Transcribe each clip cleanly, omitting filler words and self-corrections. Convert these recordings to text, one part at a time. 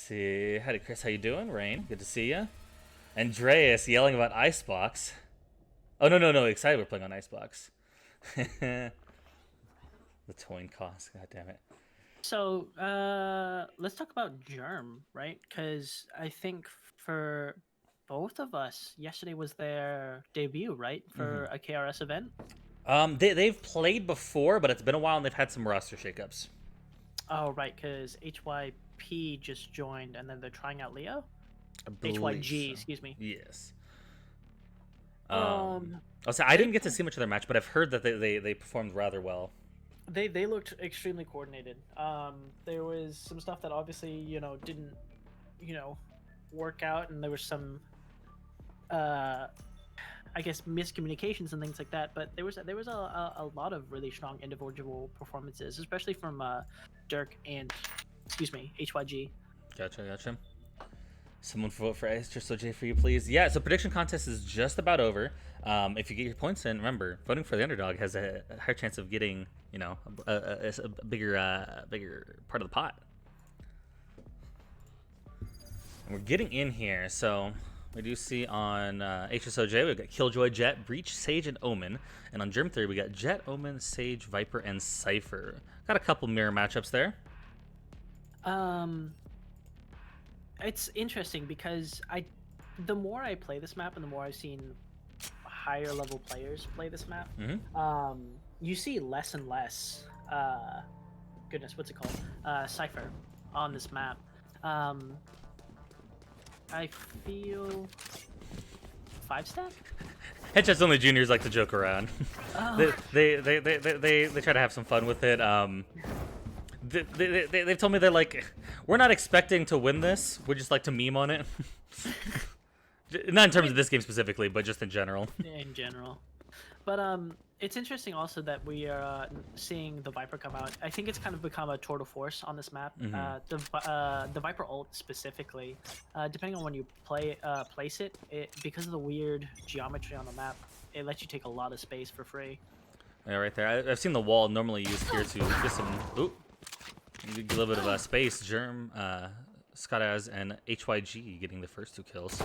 see. Howdy, Chris. How you doing? Rain, good to see you. Andreas yelling about Icebox. Oh, no. Excited we're playing on Icebox. The toin cost. God damn it. So let's talk about Germ, right? Because I think for both of us, yesterday was their debut, right, for a KRS event. They've played before, but it's been a while and they've had some roster shakeups. Oh, right, because HYP just joined, and then they're trying out Leo. I believe HYG, so. excuse me. Yes. Um, I'll say I didn't get to see much of their match, but I've heard that they performed rather well. they looked extremely coordinated. There was some stuff that obviously didn't work out, and there was some I guess miscommunications and things like that. But there was a lot of really strong individual performances, especially from Dirk and HYG. Gotcha. Someone vote for HSOJ for you, please. Yeah, so prediction contest is just about over. If you get your points in, remember, voting for the underdog has a higher chance of getting, a bigger part of the pot. And we're getting in here, so we do see on HSOJ, we've got Killjoy, Jet, Breach, Sage, and Omen. And on Germ 3, we got Jet, Omen, Sage, Viper, and Cypher. Got a couple mirror matchups there. It's interesting because the more I play this map and the more I've seen higher level players play this map, you see less and less goodness, what's it called? Cypher on this map. I feel 5-stack? Headshots Only Juniors like to joke around. Oh. They try to have some fun with it. They've told me they're like, we're not expecting to win this. We just like to meme on it. Not in terms of this game specifically, but just in general. In general. But it's interesting also that we are seeing the Viper come out. I think it's kind of become a tour de force on this map. The Viper ult specifically, depending on when you place it, because of the weird geometry on the map, it lets you take a lot of space for free. Yeah, right there. I've seen the wall normally used here to get some, a little bit of space. Germ, Scotaz, and HYG getting the first 2 kills.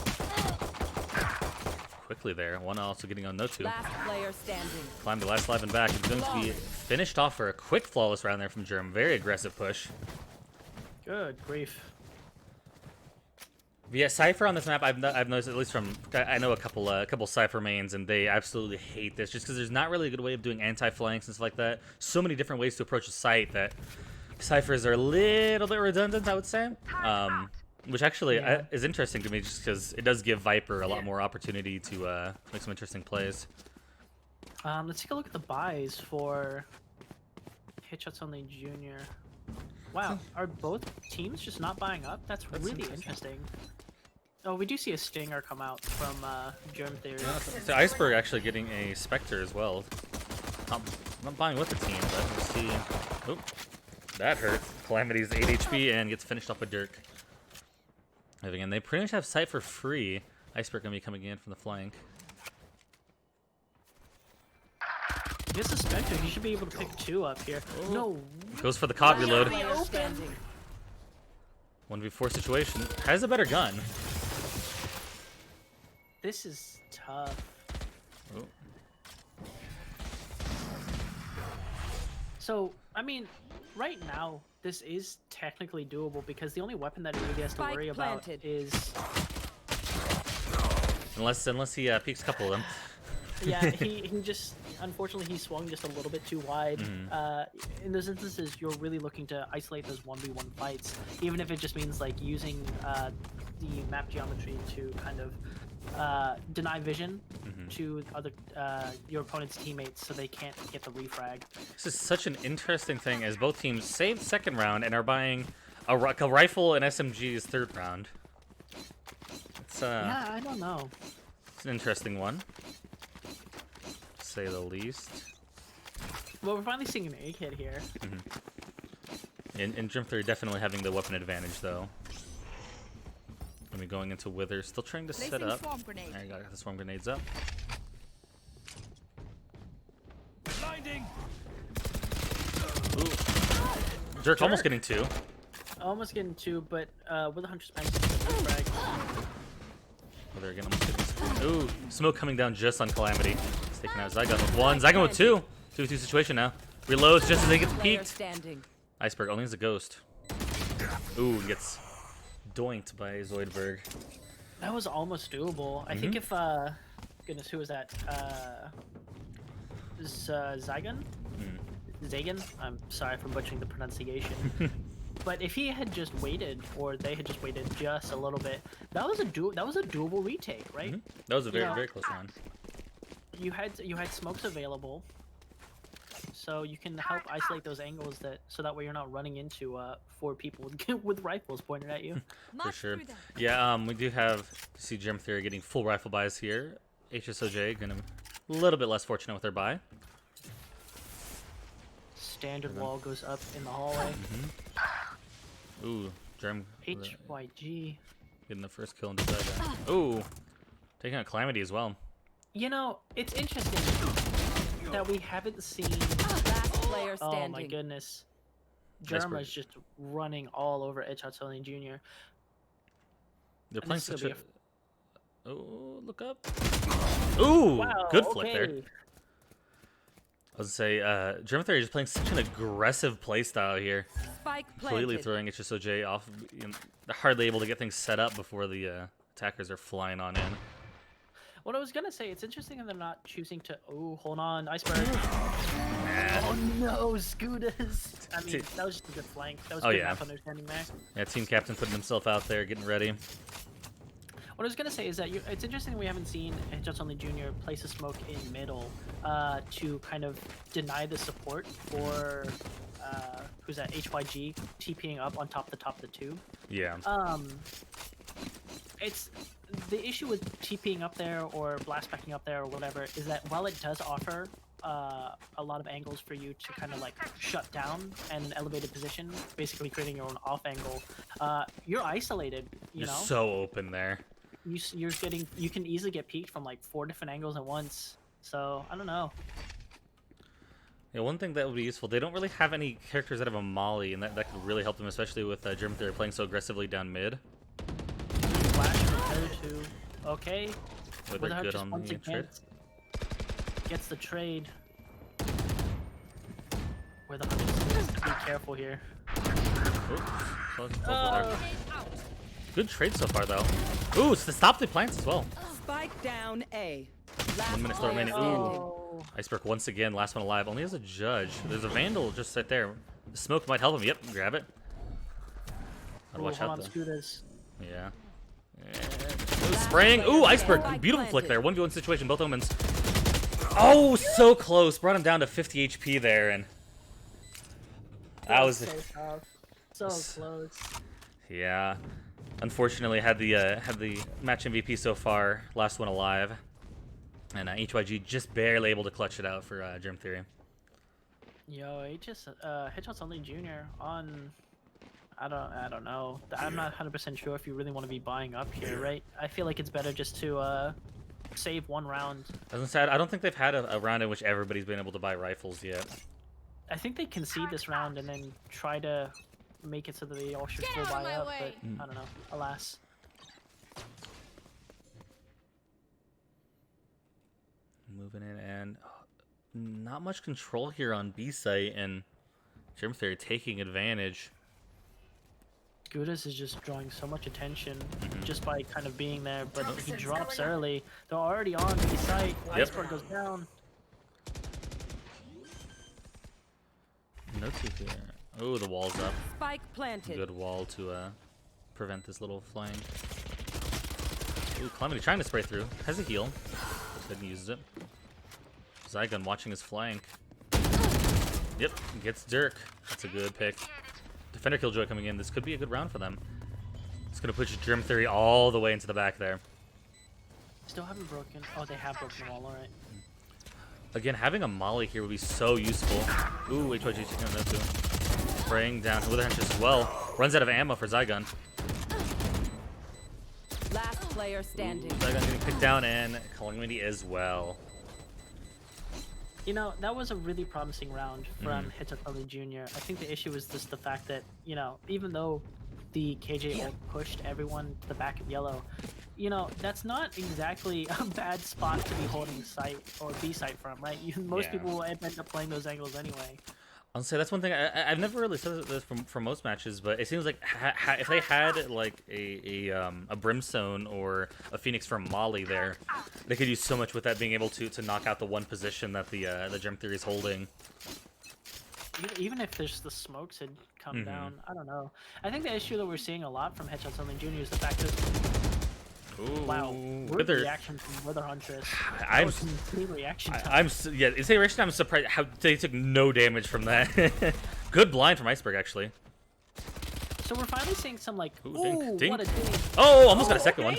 Quickly there. One also getting on no 2. Last player standing. Climb the last live and back. It's going to be finished off for a quick flawless round there from Germ. Very aggressive push. Good grief. But yeah, Cypher on this map, I've noticed, at least from, I know a couple Cypher mains, and they absolutely hate this just because there's not really a good way of doing anti-flanks and stuff like that. So many different ways to approach a site that Cyphers are a little bit redundant, I would say. Which actually is interesting to me just because it does give Viper a lot more opportunity to make some interesting plays. Let's take a look at the buys for Headshots Only Junior. Wow, are both teams just not buying up? That's really interesting. Oh, we do see a Stinger come out from Germ Theory. Yeah, so Iceberg actually getting a Spectre as well. Not buying with the team, but we'll see. Oop, that hurt. Calamity's 8 HP and gets finished off with Dirk. Again, they pretty much have sight for free. Iceberg gonna be coming in from the flank. He gets a Spectre. He should be able to pick 2 up here. Oh. No. Goes for the COD reload. 1v4 situation. Has a better gun. This is tough. Oh. So, I mean, right now, this is technically doable because the only weapon that he really has to worry about is... Unless he peeks a couple of them. Yeah, he just, unfortunately, he swung just a little bit too wide. In those instances, you're really looking to isolate those 1v1 fights, even if it just means like using the map geometry to kind of deny vision to your opponent's teammates so they can't get the refrag. This is such an interesting thing as both teams saved second round and are buying a rifle and SMG's third round. It's yeah, I don't know. It's an interesting one, to say the least. Well, we're finally seeing an A kit here. In Germ 3 definitely having the weapon advantage though. Gonna be going into Wither, still trying to set up. There you go, got the swarm grenades up. Blinding. Ooh. Jerk almost getting 2. almost getting 2, but with the Hunter's Pants, frag. Oh, they're again almost getting... Ooh, smoke coming down just on Calamity. He's taking out Zygon with 1. Zygon with 2. 2v2 situation now. Reloads just as he gets peeked. Iceberg only has a ghost. Ooh, gets doinked by Zoidberg. That was almost doable. I think if goodness, who was that? Zygon? Zagan? I'm sorry for butchering the pronunciation. But if he had just waited, or they had just waited just a little bit, that was a doable retake, right? That was a very close round. You had smokes available, so you can help isolate those angles so that way you're not running into 4 people with rifles pointed at you. For sure. Yeah, we do have see Germ Theory getting full rifle buys here. HSOJ gonna a little bit less fortunate with their buy. Standard wall goes up in the hallway. Ooh, Germ. HYG. Getting the first kill into that. Ooh, taking out Calamity as well. You know, it's interesting that we haven't seen. Last player standing. Oh my goodness. Germ is just running all over HSOJ Jr. They're playing such a... Oh, look up. Ooh, wow, good flick okay. there. I was gonna say, Germ Theory is playing such an aggressive playstyle here. Spike Completely planted. throwing HSOJ off. You know, they're hardly able to get things set up before the attackers are flying on in. What I was gonna say, it's interesting that they're not choosing to. Oh, hold on, Iceberg. Oh no, Scooters. I mean, that was just a good flank. That was good math understanding there. Yeah, team captain putting himself out there, getting ready. What I was gonna say is that it's interesting we haven't seen HSOJ Jr. place a smoke in middle to kind of deny the support for who's that, HYG TPing up on top of the tube. Yeah. It's the issue with TPing up there or blast backing up there or whatever is that while it does offer a lot of angles for you to kind of like shut down an elevated position, basically creating your own off angle, you're isolated. You're so open there. You can easily get peeked from like 4 different angles at once. So I don't know. Yeah, one thing that would be useful, they don't really have any characters that have a molly, and that could really help them, especially with Germ Theory playing so aggressively down mid. Flash repair too. Okay. But they're good on the trade. Gets the trade. Where the Hunter needs to be careful here. Oops. Good trade so far, though. Ooh, it's to stop the plants as well. Spike down A. 1 minute still remaining. Ooh. Iceberg once again, last one alive. Only has a judge. There's a Vandal just right there. The smoke might help him. Yep, grab it. Gotta watch out, though. Yeah. Ooh, spraying. Ooh, Iceberg. Beautiful flick there. 1v1 situation, both omens. Oh, so close. Brought him down to 50 HP there, and that was so tough. So close. Yeah. Unfortunately, had the match MVP so far, last one alive, and HYG just barely able to clutch it out for Germ Theory. Yo, HSOJ Jr. on. I don't know. I'm not 100% sure if you really want to be buying up here, right? I feel like it's better just to save 1 round. I was gonna say, I don't think they've had a round in which everybody's been able to buy rifles yet. I think they concede this round and then try to make it so that they all should full buy up, but I don't know. Alas. Moving in, and not much control here on B site, and Germ Theory taking advantage. Gudis is just drawing so much attention just by kind of being there, but he drops early. They're already on B site. Iceberg goes down. No two here. Oh, the wall's up. Spike planted. Good wall to prevent this little flank. Ooh, Calamity trying to spray through. Has a heal. Didn't use it. Zygon watching his flank. Yep, gets Dirk. That's a good pick. Defender Killjoy coming in. This could be a good round for them. It's going to push Germ Theory all the way into the back there. Still haven't broken. Oh, they have broken the wall, alright. Again, having a molly here would be so useful. Ooh, HYG taking that too. Spraying down with a hench as well. Runs out of ammo for Zygon. Last player standing. Zygon getting picked down, and Calamity as well. You know, that was a really promising round from HSOJ Jr. I think the issue was just the fact that, you know, even though the KJ ult pushed everyone to the back of yellow, you know, that's not exactly a bad spot to be holding site or B site from, right? Most people will end up playing those angles anyway. I'll say that's one thing I've never really said this from most matches, but it seems like if they had like a Brimstone or a Phoenix from Molly there, they could use so much with that being able to knock out the one position that the Germ Theory is holding. Even if there's the smokes had come down, I don't know. I think the issue that we're seeing a lot from HSOJ Jr. is the fact that wow, good reaction from Wither Huntress. I'm reaction time. Insane reaction. I'm surprised how they took no damage from that. Good blind from Iceberg actually. So we're finally seeing some like, dink. what a ding. Oh, almost got a second one.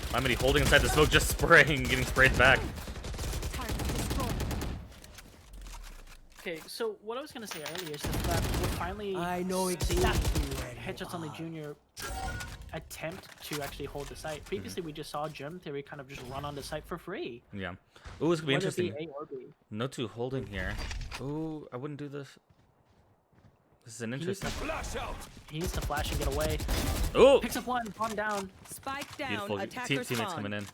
Calamity holding inside the smoke, just spraying, getting sprayed back. Okay, so what I was gonna say earlier is that we're finally seeing HSOJ Jr. attempt to actually hold the site. Previously, we just saw Germ Theory kind of just run on the site for free. Yeah. Ooh, this could be interesting. Be A or B. No two holding here. Ooh, I wouldn't do this. This is an interesting. He needs to flash and get away. Ooh! Picks up one down. Spike down. Beautiful. Attacker Teammates coming in.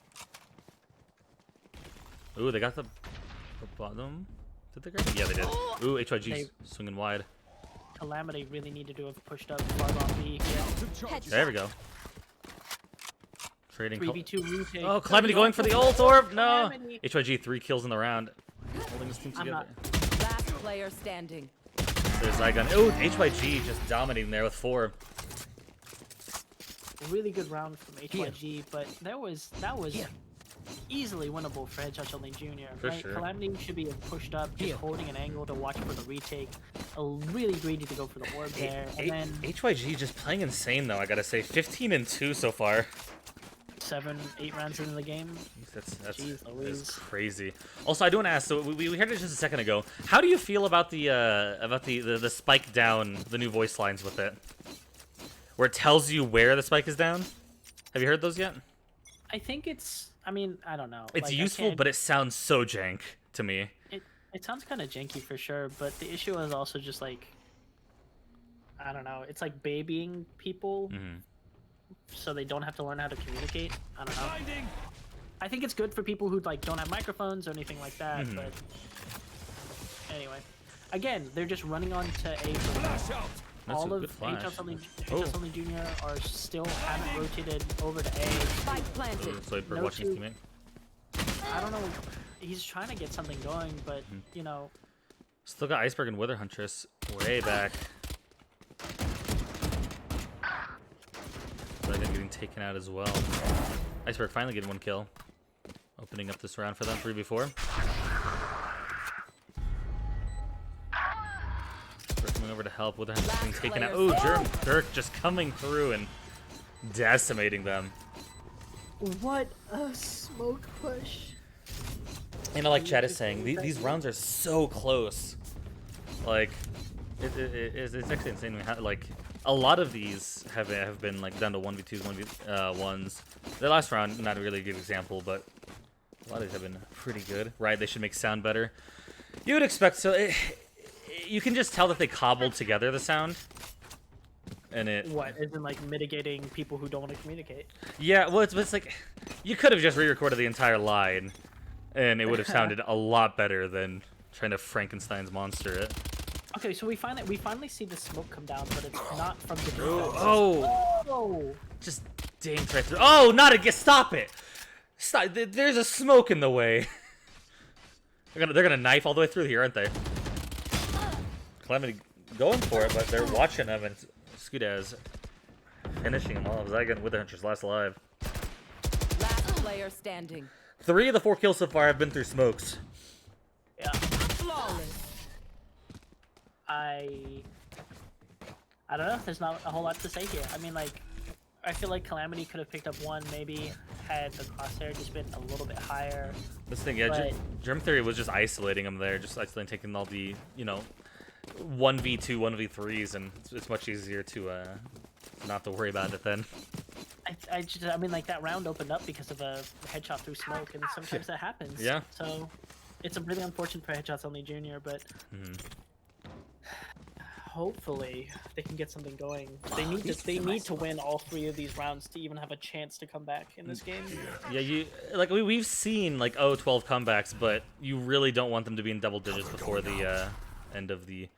Ooh, they got the bottom. Did they grab? Yeah, they did. Ooh, HYG's swinging wide. Calamity really needed to have pushed up far on B. Yeah. There we go. Trading. 3v2 retake. Oh, Calamity going for the ult orb. No. HYG 3 kills in the round. Holding this team together. Last player standing. There's Zygon. Oh, HYG just dominating there with 4. Really good round from HYG, but that was easily winnable for HSOJ Jr. For right? sure. Calamity should be pushed up, just holding an angle to watch for the retake. Really greedy to go for the orb there. And then HYG just playing insane though, I gotta say. 15-2 so far. 7-8 rounds into the game. That's crazy. Also, I do want to ask. So we heard it just a second ago. How do you feel about the spike down, the new voice lines with it, where it tells you where the spike is down? Have you heard those yet? I think it's. I mean, I don't know. It's useful, but it sounds so jank to me. It sounds kind of janky for sure, but the issue is also just like, I don't know. It's like babying people. So they don't have to learn how to communicate. I don't know. I think it's good for people who like don't have microphones or anything like that. But anyway, again, they're just running on to A. All of HSOJ Jr. are still haven't rotated over to A. Spike planted. So we're watching his teammate. I don't know. He's trying to get something going, but you know. Still got Iceberg and Wither Huntress way back. Getting taken out as well. Iceberg finally getting 1 kill. Opening up this round for them, 3v4. Coming over to help with Huntress being taken out. Oh, Dirk just coming through and decimating them. What a smoke push. And like Chad is saying, these rounds are so close. Like, it's actually insane. Like, a lot of these have been like down to 1v2s, 1v1s. The last round, not a really good example, but a lot of these have been pretty good. Right? They should make sound better. You would expect so. You can just tell that they cobbled together the sound. And it. What? Isn't like mitigating people who don't want to communicate? Yeah, well, it's like you could have just re-recorded the entire line, and it would have sounded a lot better than trying to Frankenstein's monster it. Okay, so we finally see the smoke come down, but it's not from the Oh! Just dinked right through. Oh, not again! Stop it! Stop! There's a smoke in the way. They're gonna knife all the way through here, aren't they? Calamity going for it, but they're watching him, and Skudaz finishing him off. Zygon with the Huntress last alive. Last player standing. 3 of the 4 kills so far have been through smokes. Yeah. Flawless. I don't know. There's not a whole lot to say here. I mean, like, I feel like Calamity could have picked up 1, maybe had the crosshair just been a little bit higher. This thing, yeah, but... Germ Theory was just isolating him there, just isolating, taking all the, 1v2, 1v3s, and it's much easier to not to worry about it then. I mean, like that round opened up because of a headshot through smoke, and sometimes that happens. Yeah. So, it's a really unfortunate for Headshots Only Junior, but hopefully they can get something going. They need to win all 3 of these rounds to even have a chance to come back in this game. Yeah, we've seen like 12 comebacks, but you really don't want them to be in double digits before the end of the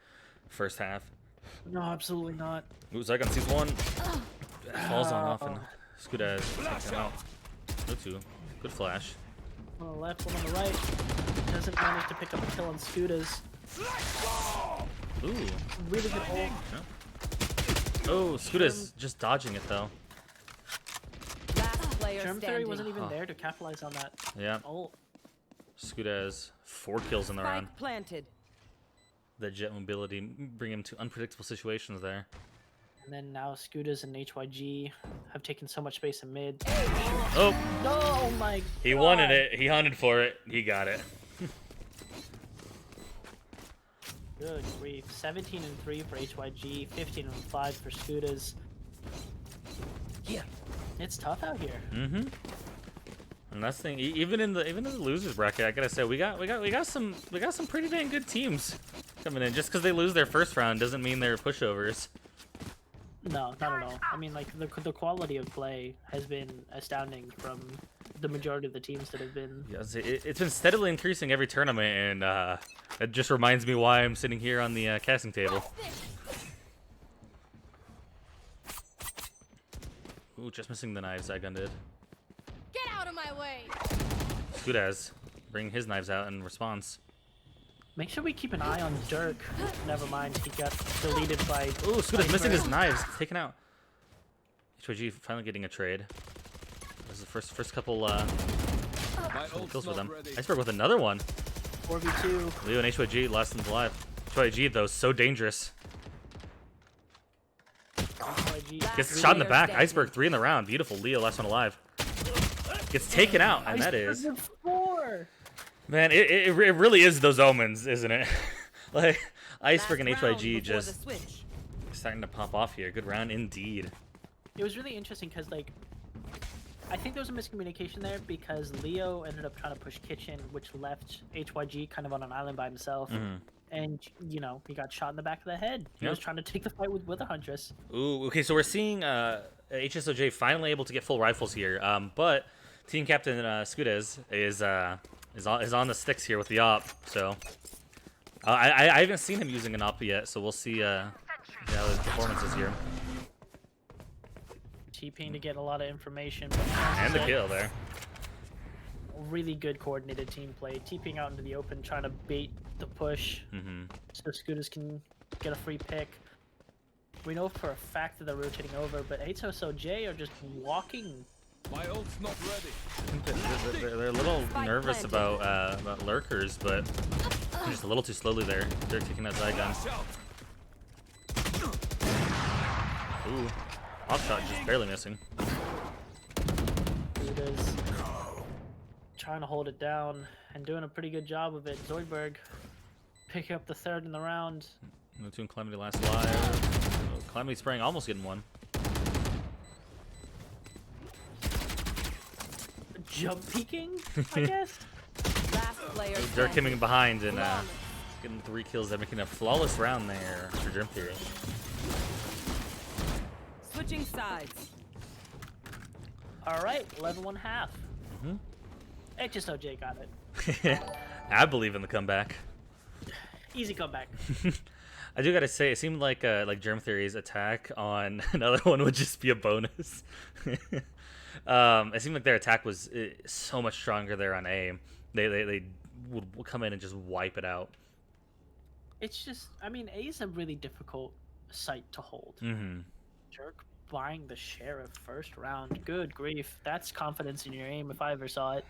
first half. No, absolutely not. Ooh, Zygon sees one. Falls on off and Skudaz takes him out. Lutu, good flash. One on the left, one on the right. Doesn't manage to pick up a kill on Scudas. Ooh. Really good ult. Yeah. Oh, Skudaz just dodging it though. Last player Germ Theory standing. wasn't even there to capitalize on that Yeah. ult. Skudaz 4 kills in the round. Spike planted. That jet mobility bring him to unpredictable situations there. And then now Scudas and HYG have taken so much space in mid. Oh, No, oh my he God. wanted it. He hunted for it. He got it. Good grief. 17 and 3 for HYG, 15 and 5 for Scudas. Yeah. It's tough out here. Mm-hmm. And that's the thing. Even in the losers bracket, I gotta say we got some pretty dang good teams coming in. Just because they lose their first round doesn't mean they're pushovers. No, not at all. I mean, like, the quality of play has been astounding from the majority of the teams that have been... Yes, it's been steadily increasing every tournament, and it just reminds me why I'm sitting here on the casting table. Ooh, just missing the knives Zygon did. Get out of my way. Skudaz bring his knives out in response. Make sure we keep an eye on Dirk. Never mind, he got deleted by... Ooh, Skudaz missing his Iceberg. knives, taken out. HOG finally getting a trade. This is the first couple kills for them. Iceberg with another one. 4v2. Leo and HYG last one's alive. HYG though, so dangerous. HYG. Gets shot in the back. Iceberg 3 in the round. Beautiful. Leo last one alive. Gets taken out, and that is... Iceberg with 4! Man, it really is those omens, isn't it? Like, Iceberg and Last round HYG before just the switch. starting to pop off here. Good round indeed. It was really interesting because, like, I think there was a miscommunication there because Leo ended up trying to push Kitchen, which left HYG kind of on an island by himself. And, you know, he got shot in the back of the head. He Yeah. was trying to take the fight with Witherhuntress. Ooh, okay, so we're seeing HSOJ finally able to get full rifles here, but team captain Skudaz is on the sticks here with the op. So I haven't seen him using an op yet, so we'll see how his performance is here. TPing to get a lot of information. But And the kill there. really good coordinated team play. TPing out into the open, trying to bait the push so Scooters can get a free pick. We know for a fact that they're rotating over, but HSOJ are just walking. My ult's not ready. They're a little nervous about lurkers, but they're just a little too slowly there. They're kicking that Zygon. Ooh, off shot just barely missing. Scooters trying to hold it down and doing a pretty good job of it. Zoidberg picking up the third in the round. No two and Calamity last live. Oh, Calamity spraying, almost getting one. Jump peeking, I guess. Last player Dirk standing. coming behind and getting 3 kills. They're making a flawless round there for Germ Theory. Switching sides. All right, 11-1 half. HSOJ got it. I believe in the comeback. Easy comeback. I do gotta say, it seemed like Germ Theory's attack on another one would just be a bonus. It seemed like their attack was so much stronger there on A. They would come in and just wipe it out. It's just, I mean, A is a really difficult site to hold. Jerk buying the Sheriff first round. Good grief. That's confidence in your aim if I ever saw it.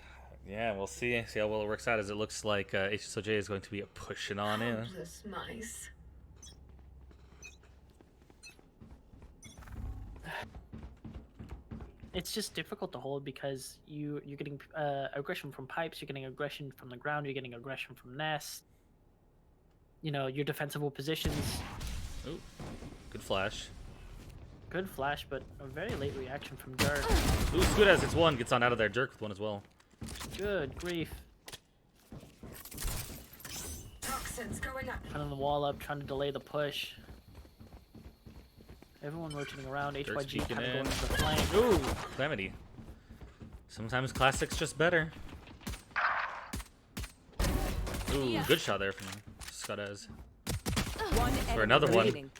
Yeah, we'll see how well it works out, as it looks like HSOJ is going to be pushing on in. Harmless mice. It's just difficult to hold because you're getting aggression from pipes, you're getting aggression from the ground, you're getting aggression from nest. You know, your defensible positions. Ooh, good flash. Good flash, but a very late reaction from Germ. Ooh, good as it's one. Gets on out of there. Jerk with one as well. Good grief. Toxins going up. Putting the wall up, trying to delay the push. Everyone rotating around. Dirk's HYG peeking kind of going in. to the flank. Ooh, Calamity. Sometimes classic's just better. Ooh, good shot there from Scudaz. One For another one. remaining.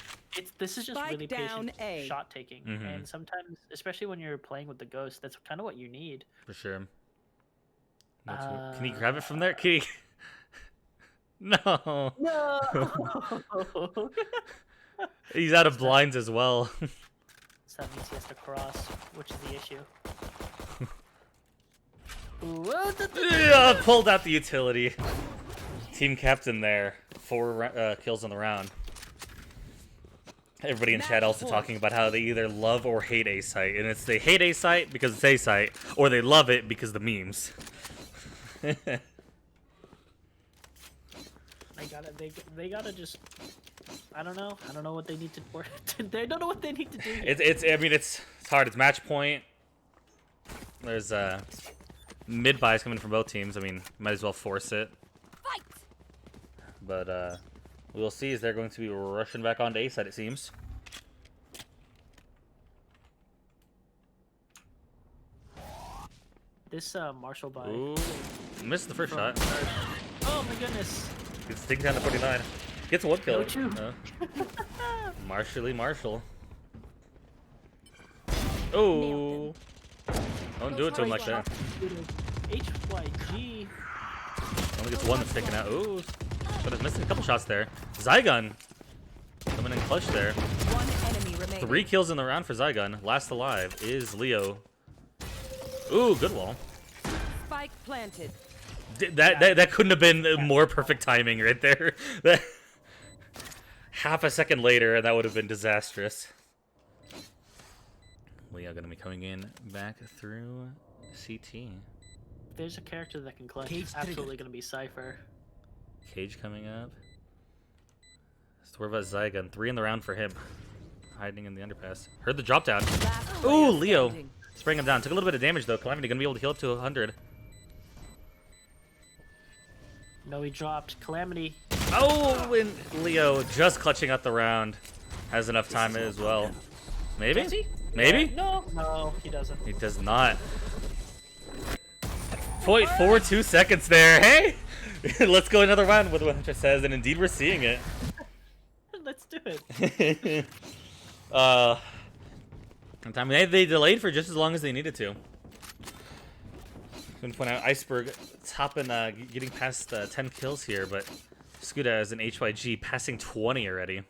This is just Spike really down patient A. shot taking, Mhm. and sometimes, especially when you're playing with the ghost, that's kind of what you need. For sure. Can he grab it from there? Can he... No. No. He's out of blinds as well. So that means he has to cross, which is the issue. Ooh, Yeah, pulled out the utility. Team captain there. 4 kills on the round. Everybody in chat also talking about how they either love or hate A site, and it's they hate A site because it's A site, or they love it because the memes. They gotta just. I don't know what they need to work. They don't know what they need to do. I mean it's hard. It's match point. There's mid buys coming from both teams. I mean, might as well force it. Fight. But we'll see as they're going to be rushing back onto A side, it seems. This Marshall buy. Ooh, missed the first from shot. Germ. Oh my goodness. Gets taken down to 49. Gets one kill. No chew. Marshall. Oh. Don't do it to him like that. HYG. Only gets one that's taken out. Ooh. But it's missing a couple shots there. Zygon. Coming in clutch there. One enemy remaining. 3 kills in the round for Zygon. Last alive is Leo. Ooh, good wall. Spike planted. That couldn't have been more perfect timing right there. Half a second later, and that would have been disastrous. Leo gonna be coming in back through CT. There's a character that can clutch. It's absolutely gonna be Cypher. Cage coming up. Let's worry about Zygon. 3 in the round for him. Hiding in the underpass. Heard the drop down. Last Ooh, player Leo. standing. Spraying him down. Took a little bit of damage though. Calamity gonna be able to heal up to 100. No, he dropped. Calamity. Oh, and Leo just clutching out the round. Has enough time as well. Maybe? Does he? Maybe? No, he doesn't. He does not. 0.42 seconds there. Hey! Let's go another round with what Hunter says, and indeed we're seeing it. Let's do it. I mean, they delayed for just as long as they needed to. I'm going to point out Iceberg topping, getting past 10 kills here, but Scuda as an HYG passing 20 already.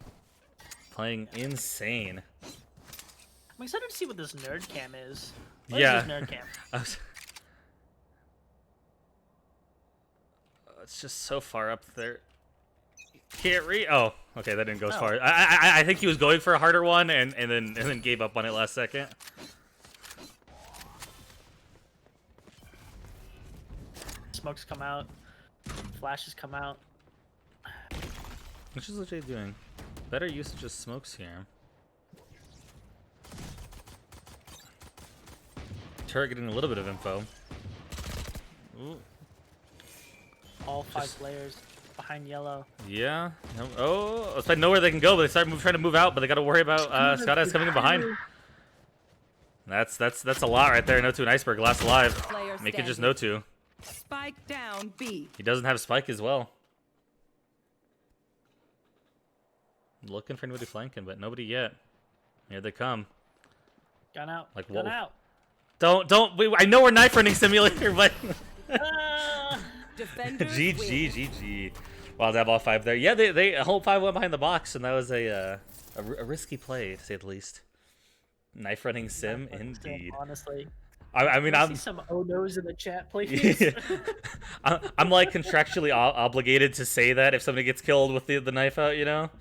Playing insane. I'm excited to see what this nerd cam is. What Yeah. is this nerd cam? It's just so far up there. Can't read. Oh, okay, that didn't go as far. I think he was going for a harder one and then gave up on it last second. Smokes come out. Flashes come out. Which is what Jay doing? Better usage of smokes here. Turret getting a little bit of info. Ooh. All 5 players behind yellow. Yeah. No, oh, it's like nowhere they can go, but they start trying to move out, but they got to worry about Scott coming in behind. That's a lot right there. No 2 and Iceberg last alive. Player Make it just standing. no 2. Spike down B. He doesn't have spike as well. Looking for anybody flanking, but nobody yet. Here they come. Gun out. Like, Gun whoa. out. I know we're knife running simulator, but Defenders GG, win. GG. Wild dab all 5 there. Yeah, they whole 5 went behind the box, and that was a risky play to say the least. Knife running sim, indeed. Honestly. I mean, See some oh no's in the chat, please. I'm like contractually obligated to say that if somebody gets killed with the knife out, you know.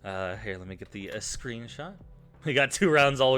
Here, let me get the screenshot. We got 2 rounds all